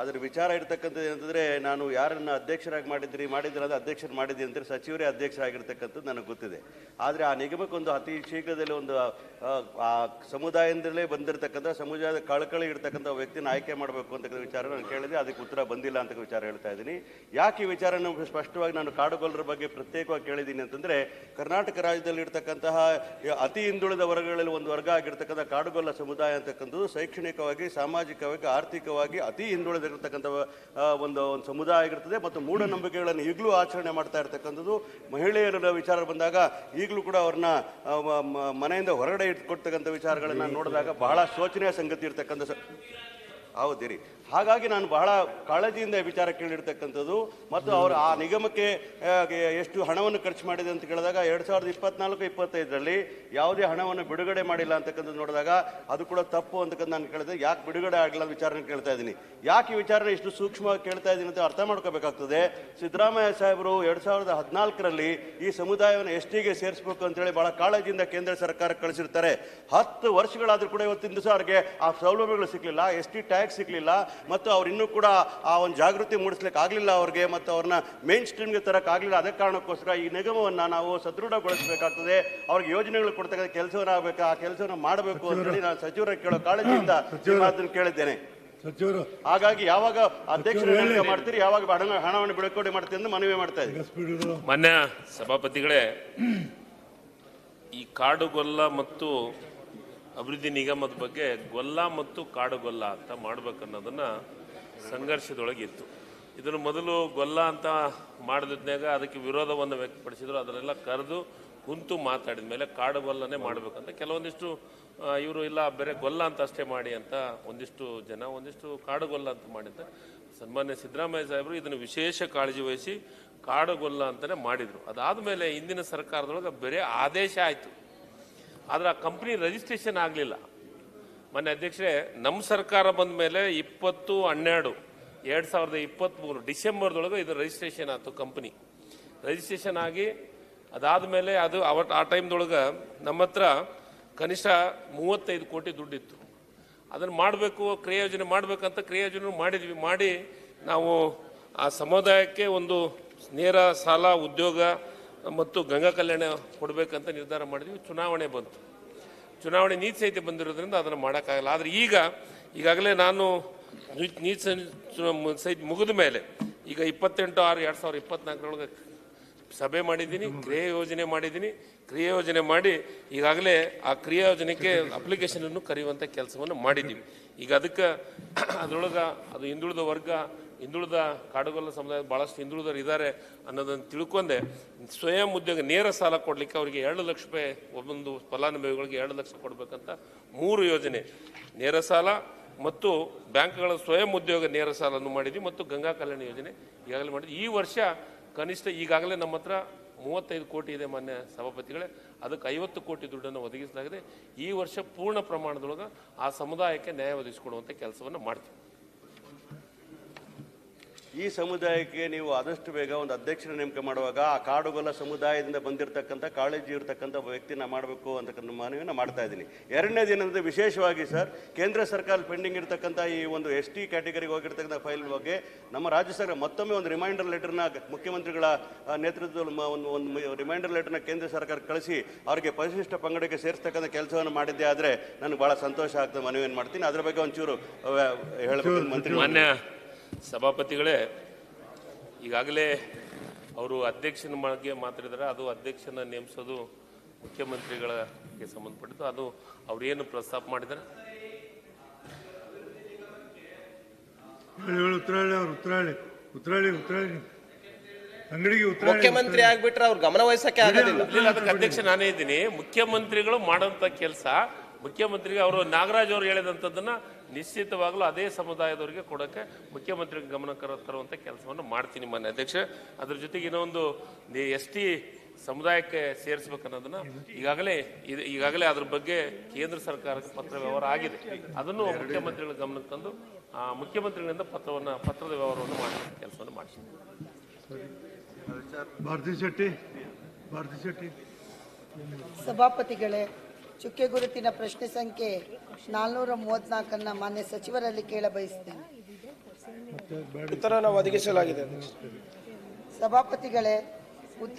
ಅದರ ವಿಚಾರ ಇರ್ತಕ್ಕಂಥದ್ದು ಏನಂತಂದರೆ, ನಾನು ಯಾರನ್ನು ಅಧ್ಯಕ್ಷರಾಗಿ ಮಾಡಿದ್ರಿ ಅದು ಅಧ್ಯಕ್ಷರು ಮಾಡಿದ್ದೀನಿ ಅಂದರೆ ಸಚಿವರೇ ಅಧ್ಯಕ್ಷರಾಗಿರ್ತಕ್ಕಂಥದ್ದು ನನಗೆ ಗೊತ್ತಿದೆ. ಆದರೆ ಆ ನಿಗಮಕ್ಕೊಂದು ಅತಿ ಶೀಘ್ರದಲ್ಲಿ ಒಂದು ಆ ಸಮುದಾಯದಿಂದಲೇ ಬಂದಿರತಕ್ಕಂಥ ಸಮುದಾಯದ ಕಳಕಳಿ ಇರ್ತಕ್ಕಂಥ ವ್ಯಕ್ತಿನ ಆಯ್ಕೆ ಮಾಡಬೇಕು ಅಂತಕ್ಕಂಥ ವಿಚಾರ ನಾನು ಕೇಳಿದೆ. ಅದಕ್ಕೆ ಉತ್ತರ ಬಂದಿಲ್ಲ ಅಂತ ವಿಚಾರ ಹೇಳ್ತಾ ಇದ್ದೀನಿ. ಯಾಕೆ ಈ ವಿಚಾರ ಸ್ಪಷ್ಟವಾಗಿ ನಾನು ಕಾಡುಗೊಲ್ಲರ ಬಗ್ಗೆ ಪ್ರತ್ಯೇಕವಾಗಿ ಕೇಳಿದ್ದೀನಿ ಅಂತಂದರೆ, ಕರ್ನಾಟಕ ರಾಜ್ಯದಲ್ಲಿ ಇರ್ತಕ್ಕಂತಹ ಅತಿ ಹಿಂದುಳಿದ ವರ್ಗಗಳಲ್ಲಿ ಒಂದು ವರ್ಗ ಆಗಿರ್ತಕ್ಕಂಥ ಕಾಡುಗೊಲ್ಲ ಸಮುದಾಯ ಅಂತಕ್ಕಂಥದ್ದು ಶೈಕ್ಷಣಿಕವಾಗಿ, ಸಾಮಾಜಿಕವಾಗಿ, ಆರ್ಥಿಕವಾಗಿ ಅತಿ ಹಿಂದುಳಿದಿರ್ತಕ್ಕಂಥ ಒಂದು ಸಮುದಾಯ ಆಗಿರ್ತದೆ. ಮತ್ತು ಮೂಢನಂಬಿಕೆಗಳನ್ನು ಈಗಲೂ ಆಚರಣೆ ಮಾಡ್ತಾ ಇರ್ತಕ್ಕಂಥದ್ದು. ಮಹಿಳೆಯರ ವಿಚಾರ ಬಂದಾಗ ಈಗಲೂ ಕೂಡ ಅವ್ರನ್ನ ಮನೆಯಿಂದ ಹೊರಗಡೆ ಇಟ್ಕೊಡ್ತಕ್ಕಂಥ ವಿಚಾರಗಳನ್ನ ನೋಡಿದಾಗ ಬಹಳ ಶೋಚನೀಯ ಸಂಗತಿ ಇರ್ತಕ್ಕಂಥ ಹೌದಿರಿ. ಹಾಗಾಗಿ ನಾನು ಬಹಳ ಕಾಳಜಿಯಿಂದ ವಿಚಾರ ಕೇಳಿರ್ತಕ್ಕಂಥದ್ದು. ಮತ್ತು ಅವರು ಆ ನಿಗಮಕ್ಕೆ ಎಷ್ಟು ಹಣವನ್ನು ಖರ್ಚು ಮಾಡಿದೆ ಅಂತ ಕೇಳಿದಾಗ 2024-25ರಲ್ಲಿ ಯಾವುದೇ ಹಣವನ್ನು ಬಿಡುಗಡೆ ಮಾಡಿಲ್ಲ ಅಂತಕ್ಕಂಥದ್ದು ನೋಡಿದಾಗ ಅದು ಕೂಡ ತಪ್ಪು ಅಂತಕ್ಕಂಥ ನಾನು ಕೇಳಿದೆ. ಯಾಕೆ ಬಿಡುಗಡೆ ಆಗಲ್ಲ ವಿಚಾರನ ಕೇಳ್ತಾ ಇದ್ದೀನಿ. ಯಾಕೆ ಈ ವಿಚಾರನ ಇಷ್ಟು ಸೂಕ್ಷ್ಮವಾಗಿ ಕೇಳ್ತಾ ಇದ್ದೀನಿ ಅಂತ ಅರ್ಥ ಮಾಡ್ಕೋಬೇಕಾಗ್ತದೆ. ಸಿದ್ದರಾಮಯ್ಯ ಸಾಹೇಬರು 2014ರಲ್ಲಿ ಈ ಸಮುದಾಯವನ್ನು ಎಸ್ಟಿಗೆ ಸೇರಿಸಬೇಕು ಅಂತೇಳಿ ಬಹಳ ಕಾಳಜಿಯಿಂದ ಕೇಂದ್ರ ಸರ್ಕಾರಕ್ಕೆ ಕಳಿಸಿರ್ತಾರೆ. 10 ವರ್ಷಗಳಾದರೂ ಕೂಡ ಇವತ್ತಿನ ದಿವಸ ಅವ್ರಿಗೆ ಆ ಸೌಲಭ್ಯಗಳು ಸಿಗಲಿಲ್ಲ, ST ಟ್ಯಾಕ್ಸ್ ಸಿಗಲಿಲ್ಲ. ಮತ್ತು ಅವ್ರು ಇನ್ನೂ ಕೂಡ ಆ ಒಂದು ಜಾಗೃತಿ ಮೂಡಿಸ್ಲಿಕ್ಕೆ ಆಗಲಿಲ್ಲ ಅವ್ರಿಗೆ, ಮತ್ತು ಅವ್ರನ್ನ ಮೇನ್ ಸ್ಟ್ರೀಮ್ಗೆ ತರಕ್ಕಾಗಲಿಲ್ಲ. ಅದಕ್ಕೆ ಕಾರಣಕ್ಕೋಸ್ಕರ ಈ ನಿಗಮವನ್ನು ನಾವು ಸದೃಢಗೊಳಿಸಬೇಕಾಗ್ತದೆ. ಅವ್ರಿಗೆ ಯೋಜನೆಗಳು ಕೊಡ್ತಕ್ಕಂಥ ಕೆಲಸವನ್ನ ಆಗಬೇಕು, ಆ ಕೆಲಸವನ್ನು ಮಾಡಬೇಕು ಅಂತೇಳಿ ನಾನು ಸಚಿವರ ಕೇಳೋ ಕಾಳಜಿಯಿಂದ ಮಾತನ್ನು ಕೇಳಿದ್ದೇನೆ. ಹಾಗಾಗಿ ಯಾವಾಗ ಅಧ್ಯಕ್ಷರು ನೇಮಕ ಮಾಡ್ತೀರಿ, ಯಾವಾಗ ಹಣವನ್ನು ಬಿಡುಗಡೆ ಮಾಡ್ತೀರಿ ಅಂತ ಮನವಿ ಮಾಡ್ತಾ ಇದ್ದೀನಿ. ಮಾನ್ಯ ಸಭಾಪತಿಗಳೇ, ಈ ಕಾಡುಗೊಲ್ಲ ಮತ್ತು ಅಭಿವೃದ್ಧಿ ನಿಗಮದ ಬಗ್ಗೆ ಗೊಲ್ಲ ಮತ್ತು ಕಾಡುಗೊಲ್ಲ ಅಂತ ಮಾಡ್ಬೇಕನ್ನೋದನ್ನ ಸಂಘರ್ಷದೊಳಗಿತ್ತು. ಇದನ್ನು ಮೊದಲು ಗೊಲ್ಲ ಅಂತ ಮಾಡಿದ್ಮ್ಯಾಗ ಅದಕ್ಕೆ ವಿರೋಧವನ್ನು ವ್ಯಕ್ತಪಡಿಸಿದ್ರು. ಅದನ್ನೆಲ್ಲ ಕರೆದು ಕುಂತು ಮಾತಾಡಿದ ಮೇಲೆ ಕಾಡುಗೊಲ್ಲನೇ ಮಾಡಬೇಕಂತ ಕೆಲವೊಂದಿಷ್ಟು ಇವರು ಇಲ್ಲ ಬೇರೆ ಗೊಲ್ಲ ಅಂತ ಅಷ್ಟೇ ಮಾಡಿ ಅಂತ ಒಂದಿಷ್ಟು ಜನ, ಒಂದಿಷ್ಟು ಕಾಡುಗೊಲ್ಲ ಅಂತ ಮಾಡಿದ್ದೆ. ಸನ್ಮಾನ್ಯ ಸಿದ್ದರಾಮಯ್ಯ ಸಾಹೇಬರು ಇದನ್ನು ವಿಶೇಷ ಕಾಳಜಿ ವಹಿಸಿ ಕಾಡುಗೊಲ್ಲ ಅಂತಲೇ ಮಾಡಿದರು. ಅದಾದಮೇಲೆ ಇಂದಿನ ಸರ್ಕಾರದೊಳಗೆ ಬೇರೆ ಆದೇಶ ಆಯಿತು. ಆದರೆ ಆ ಕಂಪ್ನಿ ರಿಜಿಸ್ಟ್ರೇಷನ್ ಆಗಲಿಲ್ಲ. ಮೊನ್ನೆ ಅಧ್ಯಕ್ಷರೇ, ನಮ್ಮ ಸರ್ಕಾರ ಬಂದ ಮೇಲೆ 20/12/2023 ಡಿಸೆಂಬರ್ದೊಳಗೆ ಇದು ರಿಜಿಸ್ಟ್ರೇಷನ್ ಆಯಿತು. ಕಂಪ್ನಿ ರಿಜಿಸ್ಟ್ರೇಷನ್ ಆಗಿ ಅದಾದಮೇಲೆ ಅದು ಆ ಟೈಮ್ದೊಳಗೆ ನಮ್ಮ ಹತ್ರ ಕನಿಷ್ಠ 35 ಕೋಟಿ ದುಡ್ಡಿತ್ತು. ಅದನ್ನು ಮಾಡಬೇಕು, ಕ್ರಿಯಾಯೋಜನೆ ಮಾಡಬೇಕಂತ ಕ್ರಿಯಾಯೋಜನೆ ಮಾಡಿದ್ವಿ. ಮಾಡಿ ನಾವು ಆ ಸಮುದಾಯಕ್ಕೆ ಒಂದು ನೇರ ಸಾಲ, ಉದ್ಯೋಗ ಮತ್ತು ಗಂಗಾ ಕಲ್ಯಾಣ ಕೊಡಬೇಕಂತ ನಿರ್ಧಾರ ಮಾಡಿದ್ವಿ. ಚುನಾವಣೆ ಬಂತು. ಚುನಾವಣೆ ನೀತಿ ಸಂಹಿತೆ ಬಂದಿರೋದ್ರಿಂದ ಅದನ್ನು ಮಾಡೋಕ್ಕಾಗಲ್ಲ. ಆದರೆ ಈಗಾಗಲೇ ನಾನು ನೀತಿ ಸಂಹಿತೆ ಮುಗಿದ ಮೇಲೆ ಈಗ 28/6/2024 ಸಭೆ ಮಾಡಿದ್ದೀನಿ, ಕ್ರಿಯಾ ಯೋಜನೆ ಮಾಡಿದ್ದೀನಿ. ಕ್ರಿಯಾ ಯೋಜನೆ ಮಾಡಿ ಈಗಾಗಲೇ ಆ ಕ್ರಿಯಾ ಯೋಜನೆಗೆ ಅಪ್ಲಿಕೇಶನನ್ನು ಕರೆಯುವಂಥ ಕೆಲಸವನ್ನು ಮಾಡಿದ್ದೀವಿ. ಈಗ ಅದಕ್ಕೆ ಅದರೊಳಗೆ ಅದು ಹಿಂದುಳಿದ ವರ್ಗ, ಹಿಂದುಳಿದ ಕಾಡುಗೊಲ್ಲ ಸಮುದಾಯ ಭಾಳಷ್ಟು ಹಿಂದುಳಿದವರು ಇದ್ದಾರೆ ಅನ್ನೋದನ್ನು ತಿಳ್ಕೊಂಡೆ ಸ್ವಯಂ ಉದ್ಯೋಗ ನೇರ ಸಾಲ ಕೊಡಲಿಕ್ಕೆ ಅವರಿಗೆ 2 ಲಕ್ಷ ರೂಪಾಯಿ, ಒಬ್ಬೊಂದು ಫಲಾನುಭವಿಗಳಿಗೆ 2 ಲಕ್ಷ ಕೊಡಬೇಕಂತ 3 ಯೋಜನೆ, ನೇರ ಸಾಲ ಮತ್ತು ಬ್ಯಾಂಕ್ಗಳ ಸ್ವಯಂ ಉದ್ಯೋಗ ನೇರ ಸಾಲನ್ನು ಮಾಡಿದ್ವಿ. ಮತ್ತು ಗಂಗಾ ಕಲ್ಯಾಣ ಯೋಜನೆ ಈಗಾಗಲೇ ಮಾಡಿದ್ವಿ. ಈ ವರ್ಷ ಕನಿಷ್ಠ ಈಗಾಗಲೇ ನಮ್ಮ ಹತ್ರ 35 ಕೋಟಿ ಇದೆ ಮಾನ್ಯ ಸಭಾಪತಿಗಳೇ. ಅದಕ್ಕೆ 50 ಕೋಟಿ ದುಡ್ಡನ್ನು ಒದಗಿಸಲಾಗಿದೆ. ಈ ವರ್ಷ ಪೂರ್ಣ ಪ್ರಮಾಣದೊಳಗೆ ಆ ಸಮುದಾಯಕ್ಕೆ ನ್ಯಾಯ ಒದಗಿಸಿಕೊಡುವಂಥ ಕೆಲಸವನ್ನು ಮಾಡ್ತೀವಿ. ಈ ಸಮುದಾಯಕ್ಕೆ ನೀವು ಆದಷ್ಟು ಬೇಗ ಒಂದು ಅಧ್ಯಕ್ಷರ ನೇಮಕ ಮಾಡುವಾಗ ಆ ಕಾಡುಗೊಲ್ಲ ಸಮುದಾಯದಿಂದ ಬಂದಿರತಕ್ಕಂಥ ಕಾಳಜಿ ಇರತಕ್ಕಂಥ ವ್ಯಕ್ತಿನ ಮಾಡಬೇಕು ಅಂತಕ್ಕಂಥ ಮನವಿಯನ್ನು ಮಾಡ್ತಾ ಇದ್ದೀನಿ. ಎರಡನೇದು ಏನಂದರೆ, ವಿಶೇಷವಾಗಿ ಸರ್, ಕೇಂದ್ರ ಸರ್ಕಾರ ಪೆಂಡಿಂಗ್ ಇರತಕ್ಕಂಥ ಈ ಒಂದು ST ಕ್ಯಾಟಗರಿಗೆ ಹೋಗಿರ್ತಕ್ಕಂಥ ಫೈಲ್ ಬಗ್ಗೆ ನಮ್ಮ ರಾಜ್ಯ ಸರ್ಕಾರ ಮತ್ತೊಮ್ಮೆ ಒಂದು ರಿಮೈಂಡರ್ ಲೆಟರ್ನ ಮುಖ್ಯಮಂತ್ರಿಗಳ ನೇತೃತ್ವದಲ್ಲಿ ಒಂದು ರಿಮೈಂಡರ್ ಲೆಟರ್ನ ಕೇಂದ್ರ ಸರ್ಕಾರ ಕಳಿಸಿ ಅವರಿಗೆ ಪರಿಶಿಷ್ಟ ಪಂಗಡಕ್ಕೆ ಸೇರಿಸ್ತಕ್ಕಂಥ ಕೆಲಸವನ್ನು ಮಾಡಿದ್ದೆ ಆದರೆ ನನಗೆ ಭಾಳ ಸಂತೋಷ ಆಗ್ತದೆ. ಮನವಿಯನ್ನು ಮಾಡ್ತೀನಿ. ಅದರ ಬಗ್ಗೆ ಒಂಚೂರು ಹೇಳಬೇಕು ಮಂತ್ರಿ. ಮಾನ್ಯ ಸಭಾಪತಿಗಳೇ, ಈಗಾಗಲೇ ಅವರು ಅಧ್ಯಕ್ಷನ ಬಗ್ಗೆ ಮಾತಾಡಿದರೆ ಅದು ಅಧ್ಯಕ್ಷನ ನೇಮಿಸೋದು ಮುಖ್ಯಮಂತ್ರಿಗಳಿಗೆ ಸಂಬಂಧಪಟ್ಟಿದ್ದು. ಅದು ಅವ್ರೇನು ಪ್ರಸ್ತಾಪ ಮಾಡಿದ್ದಾರೆ ಮುಖ್ಯಮಂತ್ರಿ ಆಗ್ಬಿಟ್ರೆ ಅವ್ರು ಗಮನ ವಹಿಸಕ್ಕೆ ಆಗೋದಿಲ್ಲ. ಅದಕ್ಕೆ ಅಧ್ಯಕ್ಷ ನಾನೇ ಇದ್ದೀನಿ. ಮುಖ್ಯಮಂತ್ರಿಗಳು ಮಾಡುವಂಥ ಕೆಲಸ ಮುಖ್ಯಮಂತ್ರಿಗೆ ಅವರು ನಾಗರಾಜ್ ಅವರು ಹೇಳಿದಂಥದ್ದನ್ನು ನಿಶ್ಚಿತವಾಗಲೂ ಅದೇ ಸಮುದಾಯದವರಿಗೆ ಕೊಡೋಕ್ಕೆ ಮುಖ್ಯಮಂತ್ರಿಗೆ ಗಮನ ತರುವಂಥ ಕೆಲಸವನ್ನು ಮಾಡ್ತೀನಿ ಮಾನ್ಯ ಅಧ್ಯಕ್ಷ. ಅದ್ರ ಜೊತೆಗೆ ಇನ್ನೊಂದು ST ಸಮುದಾಯಕ್ಕೆ ಸೇರಿಸ್ಬೇಕನ್ನೋದನ್ನು ಈಗಾಗಲೇ ಅದ್ರ ಬಗ್ಗೆ ಕೇಂದ್ರ ಸರ್ಕಾರಕ್ಕೆ ಪತ್ರ ವ್ಯವಹಾರ ಆಗಿದೆ. ಅದನ್ನು ಮುಖ್ಯಮಂತ್ರಿಗಳ ಗಮನಕ್ಕೆ ತಂದು ಮುಖ್ಯಮಂತ್ರಿಗಳಿಂದ ಪತ್ರದ ವ್ಯವಹಾರವನ್ನು ಮಾಡುವ ಕೆಲಸವನ್ನು ಮಾಡಿಸಿ. ಭಾರತಿ ಶೆಟ್ಟಿ ಸಭಾಪತಿಗಳೇ, ಚುಕ್ಕೆ ಗುರುತಿನ ಪ್ರಶ್ನೆ ಸಂಖ್ಯೆ 434 ಮಾನ್ಯ ಸಚಿವರಲ್ಲಿ ಕೇಳ ಬಯಸುತ್ತೇನೆ. ಉತ್ತರ ನಾವು ಒದಗಿಸಲಾಗಿದೆ. ಸಭಾಪತಿಗಳೇ, ಉತ್ತರ